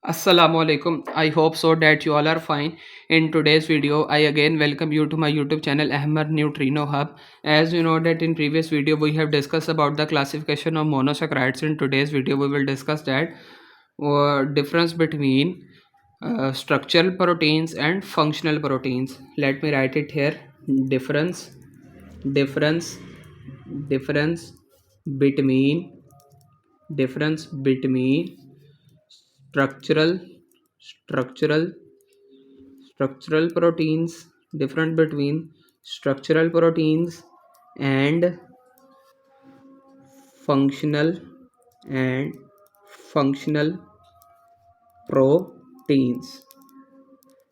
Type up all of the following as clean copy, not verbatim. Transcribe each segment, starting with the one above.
Assalamu alaikum. I hope so that you all are fine. In today's video, I again welcome you to my YouTube channel Ahmad Neutrino Hub. As you know that in previous video we have discussed about the classification of monosaccharides. In today's video we will discuss that difference between structural proteins and functional proteins. Let me write it here. Difference, difference, difference between difference between structural structural structural proteins, different between structural proteins and functional and functional proteins.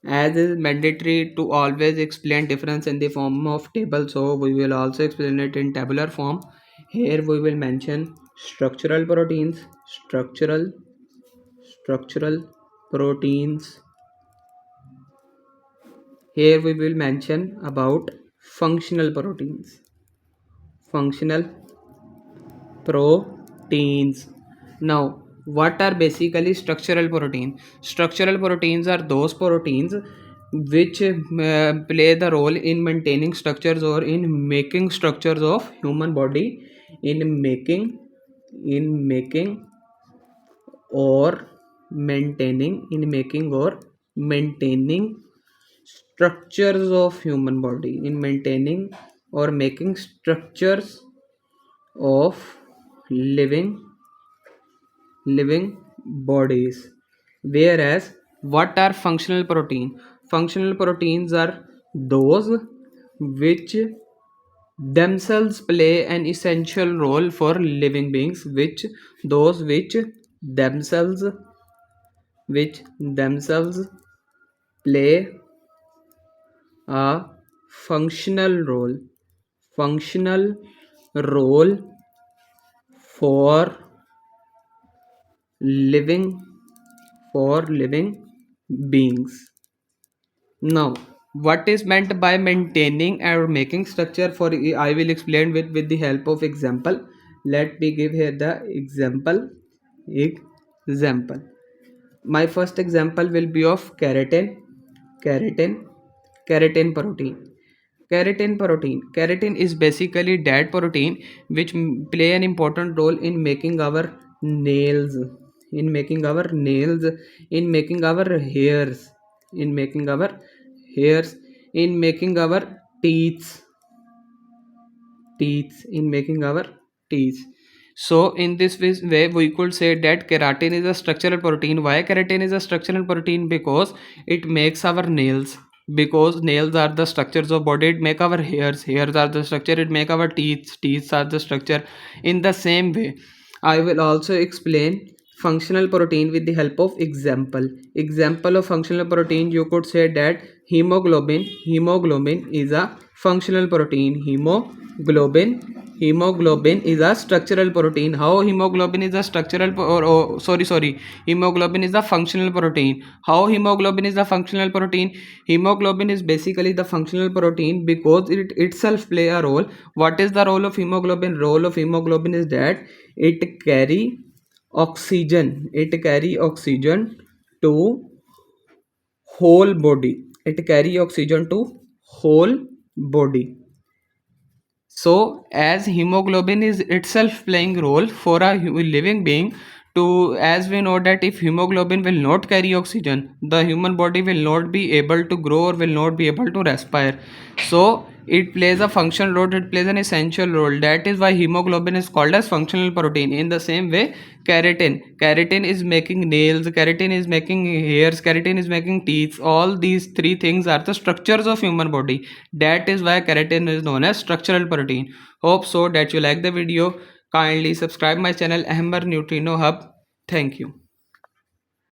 As is mandatory to always explain difference in the form of table, so we will also explain it in tabular form. Here we will mention structural proteins, structural proteins. Here we will mention about functional proteins. Functional proteins. Now, what are basically structural proteins? Structural proteins are those proteins which play the role in maintaining structures or in making structures of human body, in making or maintaining structures of human body, in maintaining or making structures of living living bodies. Whereas what are functional proteins are those which themselves play an essential role for living beings, themselves which themselves play a functional role for living living beings. Now, what is meant by maintaining or making structure? For I will explain with the help of example. Let me give here the example. My first example will be of keratin keratin protein. Keratin is basically that protein which play an important role in making our nails, in making our nails, in making our hairs, in making our hairs, in making our teeth, in making our teeth. So in this way we could say that keratin is a structural protein. Why keratin is a structural protein? Because it makes our nails, because nails are the structures of body. It make our hairs are the structure. It make our teeth are the structure. In the same way, I will also explain functional protein with the help of example of functional protein. You could say that hemoglobin is a functional protein. Hemoglobin is a structural protein. How hemoglobin is a structural hemoglobin is a functional protein. How hemoglobin is a functional protein? Hemoglobin is basically the functional protein because it itself play a role. What is the role of hemoglobin? Role of hemoglobin is that it carry oxygen to whole body. It carry oxygen to whole body. So as hemoglobin is itself playing role for a living being, to as we know that if hemoglobin will not carry oxygen, the human body will not be able to grow or will not be able to respire. So it plays a functional role, it plays an essential role. That is why hemoglobin is called as functional protein. In the same way, keratin is making nails, keratin is making hairs, keratin is making teeth. All these three things are the structures of human body. That is why keratin is known as structural protein. Hope so that you like the video. Kindly subscribe my channel Ahmad Neutrino Hub. Thank you.